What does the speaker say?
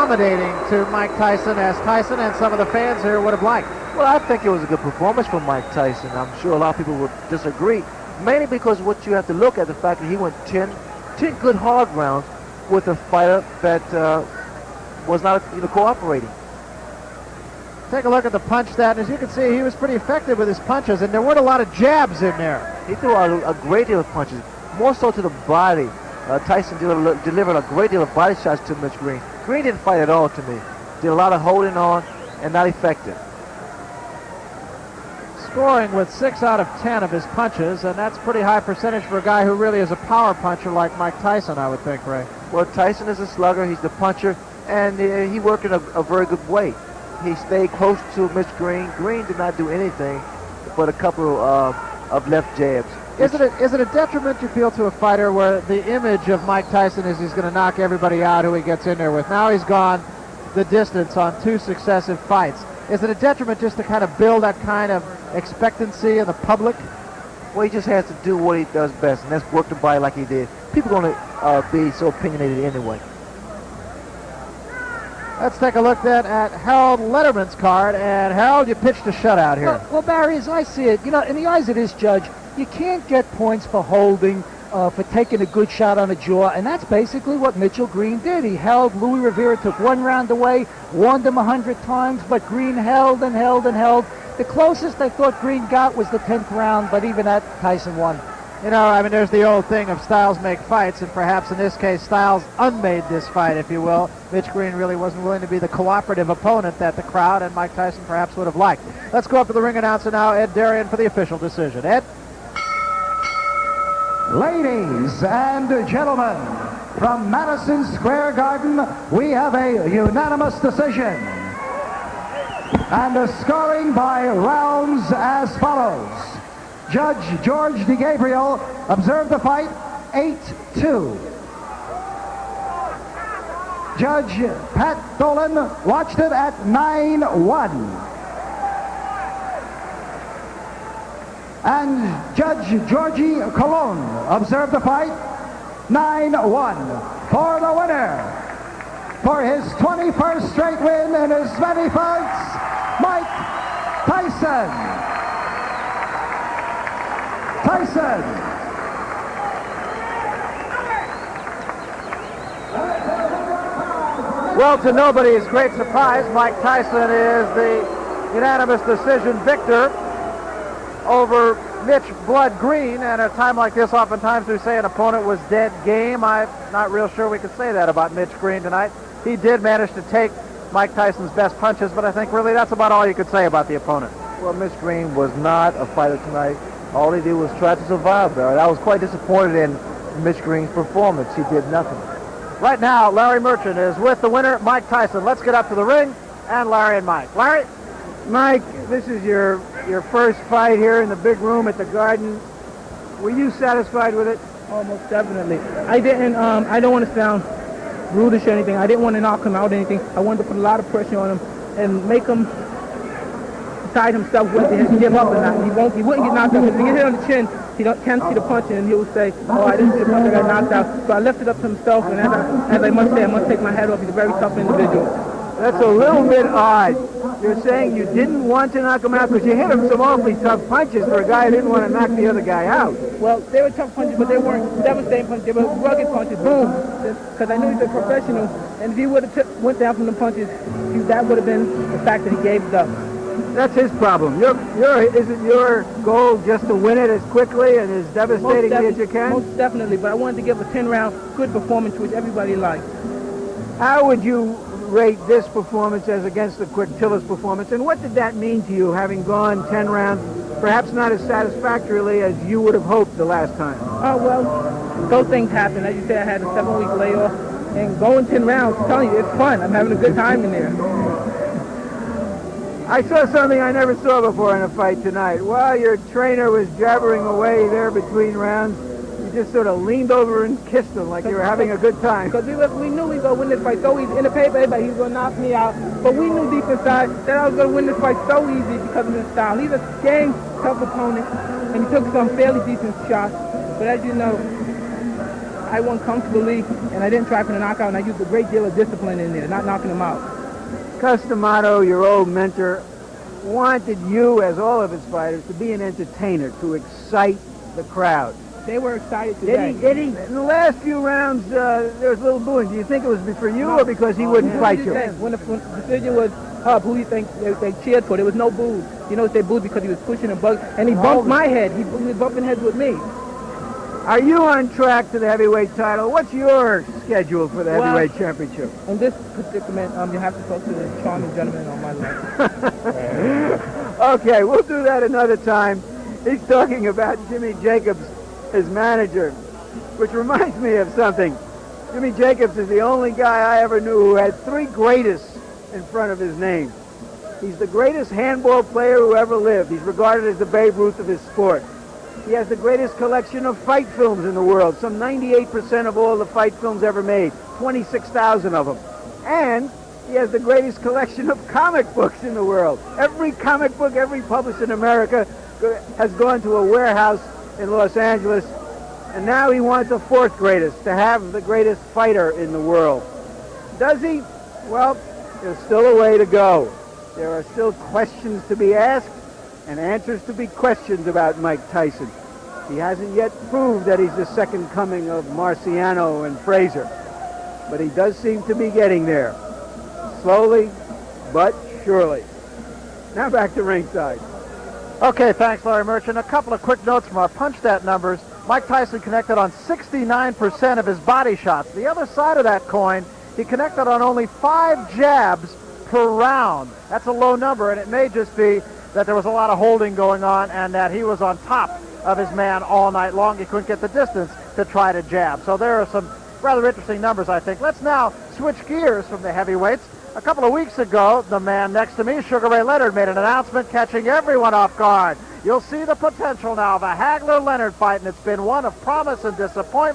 accommodating to Mike Tyson as Tyson and some of the fans here would have liked. Well, I think it was a good performance from Mike Tyson. I'm sure a lot of people would disagree, mainly because what you have to look at the fact that he went 10 good hard rounds with a fighter that was not cooperating. Take a look at the punch stat, and as you can see, he was pretty effective with his punches, and there weren't a lot of jabs in there. He threw a great deal of punches, more so to the body. Tyson delivered a great deal of body shots to Mitch Green. Green didn't fight at all to me. Did a lot of holding on and not effective. Scoring with 6 out of 10 of his punches, and that's pretty high percentage for a guy who really is a power puncher like Mike Tyson, I would think, Ray. Well, Tyson is a slugger. He's the puncher, and he worked in a very good way. He stayed close to Mitch Green. Green did not do anything but a couple of left jabs. Is it a detriment, you feel, to a fighter where the image of Mike Tyson is he's going to knock everybody out who he gets in there with? Now he's gone the distance on 2 successive fights. Is it a detriment just to kind of build that kind of expectancy in the public? Well, he just has to do what he does best, and that's work the body like he did. People are going to be so opinionated anyway. Let's take a look then at Harold Letterman's card. And Harold, you pitched a shutout here. Well, Barry, as I see it, in the eyes of this judge, you can't get points for holding, for taking a good shot on the jaw, and that's basically what Mitchell Green did. He held. Louis Rivera took 1 round away, warned him 100 times, but Green held and held and held. The closest I thought Green got was the 10th round, but even that, Tyson won. There's the old thing of styles make fights, and perhaps in this case, Styles unmade this fight, if you will. Mitch Green really wasn't willing to be the cooperative opponent that the crowd and Mike Tyson perhaps would have liked. Let's go up to the ring announcer now, Ed Darian, for the official decision. Ed? Ladies and gentlemen, from Madison Square Garden, we have a unanimous decision. And the scoring by rounds as follows. Judge George DeGabriel observed the fight 8-2. Judge Pat Dolan watched it at 9-1. And Judge Georgie Colon observed the fight 9-1 for the winner. For his 21st straight win in his many fights, Mike Tyson. Well, to nobody's great surprise, Mike Tyson is the unanimous decision victor over Mitch Blood Green. And at a time like this, oftentimes we say an opponent was dead game. I'm not real sure we could say that about Mitch Green tonight. He did manage to take Mike Tyson's best punches, but I think really that's about all you could say about the opponent. Well, Mitch Green was not a fighter tonight. All he did was try to survive there. I was quite disappointed in Mitch Green's performance. He did nothing. Right now, Larry Merchant is with the winner, Mike Tyson. Let's get up to the ring, and Larry and Mike. Larry? Mike, this is your first fight here in the big room at the Garden. Were you satisfied with it? Almost definitely. I don't want to sound rudish or anything. I didn't want to knock him out or anything. I wanted to put a lot of pressure on him and make him decide himself whether to give up or not. He wouldn't get knocked out. If he get hit on the chin, he can't see the punch, and he will say, "Oh, I didn't see the punch, I got knocked out." So I left it up to himself, and as I must say, I must take my hat off. He's a very tough individual. That's a little bit odd. You're saying you didn't want to knock him out because you hit him some awfully tough punches for a guy who didn't want to knock the other guy out. Well, they were tough punches, but they weren't devastating punches. They were rugged punches. Boom. Because I knew he's a professional, and if he would have went down from the punches, that would have been the fact that he gave it up. That's his problem. Isn't your goal just to win it as quickly and as devastatingly as you can? Most definitely, but I wanted to give a 10-round good performance, which everybody liked. How would you rate this performance as against the Quick Tillis performance, and what did that mean to you, having gone 10 rounds, perhaps not as satisfactorily as you would have hoped the last time? Oh, well, those things happen. As you said, I had a 7-week layoff, and going 10 rounds, I'm telling you, it's fun. I'm having a good time in there. I saw something I never saw before in a fight tonight. While your trainer was jabbering away there between rounds, you just sort of leaned over and kissed him like you were having a good time. Because we knew we were going to win this fight so easy. In the paper, everybody, he was going to knock me out. But we knew deep inside that I was going to win this fight so easy because of his style. He's a game, tough opponent, and he took some fairly decent shots. But as you know, I won comfortably, and I didn't try for the knockout, and I used a great deal of discipline in there, not knocking him out. Cus D'Amato, your old mentor, wanted you, as all of his fighters, to be an entertainer, to excite the crowd. They were excited today. Did he, in the last few rounds, there was a little booing. Do you think it was for you or because he wouldn't fight you? When the decision was up, who do you think they cheered for? There was no boos. You know, they booed because he was pushing and bugging, and he bumped my head. He was bumping heads with me. Are you on track to the heavyweight title? What's your schedule for the heavyweight championship? In this predicament, you have to talk to the charming gentleman on my left. Okay, we'll do that another time. He's talking about Jimmy Jacobs, his manager, which reminds me of something. Jimmy Jacobs is the only guy I ever knew who had 3 greatest in front of his name. He's the greatest handball player who ever lived. He's regarded as the Babe Ruth of his sport. He has the greatest collection of fight films in the world, some 98% of all the fight films ever made, 26,000 of them. And he has the greatest collection of comic books in the world. Every comic book ever published in America has gone to a warehouse in Los Angeles, and now he wants a 4th greatest, to have the greatest fighter in the world. Does he? Well, there's still a way to go. There are still questions to be asked and answers to be questioned about Mike Tyson. He hasn't yet proved that he's the second coming of Marciano and Frazier, but he does seem to be getting there, slowly but surely. Now back to ringside. Okay, thanks, Larry Merchant. A couple of quick notes from our punch stat numbers. Mike Tyson connected on 69% of his body shots. The other side of that coin, he connected on only 5 jabs per round. That's a low number, and it may just be that there was a lot of holding going on and that he was on top of his man all night long. He couldn't get the distance to try to jab. So there are some rather interesting numbers, I think. Let's now switch gears from the heavyweights. A couple of weeks ago, the man next to me, Sugar Ray Leonard, made an announcement catching everyone off guard. You'll see the potential now of a Hagler-Leonard fight, and it's been one of promise and disappointment.